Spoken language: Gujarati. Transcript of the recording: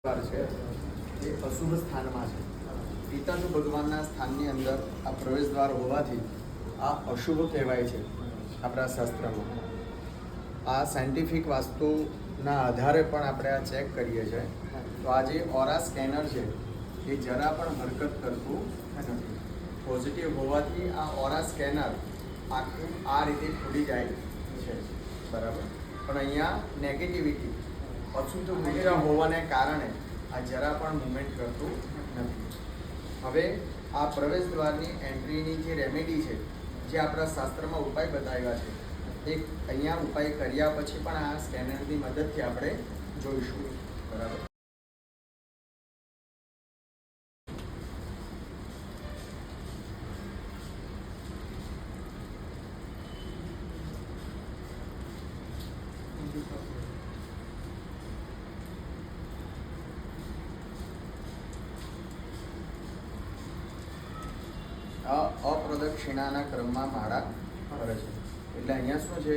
છે એ અશુભ સ્થાનમાં છે. પિતાજી ભગવાનના સ્થાનની અંદર આ પ્રવેશ દ્વાર હોવાથી આ અશુભ કહેવાય છે આપણા શાસ્ત્રમાં. આ સાયન્ટિફિક વાસ્તુના આધારે પણ આપણે આ ચેક કરીએ છીએ. તો આ જે ઓરા સ્કેનર છે એ જરા પણ હરકત કરતું નથી. પોઝિટિવ હોવાથી આ ઓરા સ્કેનર આખું આ રીતે ખુલી જાય છે, બરાબર. પણ અહીંયા નેગેટિવિટી અશુદ્ધ ઉર્જા હોવાને કારણે આ જરા પણ મુવમેન્ટ કરતું નથી. હવે આ પ્રવેશ દ્વારની એન્ટ્રીની જે રેમેડી છે, જે આપણા શાસ્ત્રમાં ઉપાય બતાવ્યા છે, એક અહીંયા ઉપાય કર્યા પછી પણ આ સ્કેનરની મદદથી આપણે જોઈશું, બરાબર. અપ્રદક્ષિણાના ક્રમમાં માળા ફરે છે. એટલે અહીંયા શું છે,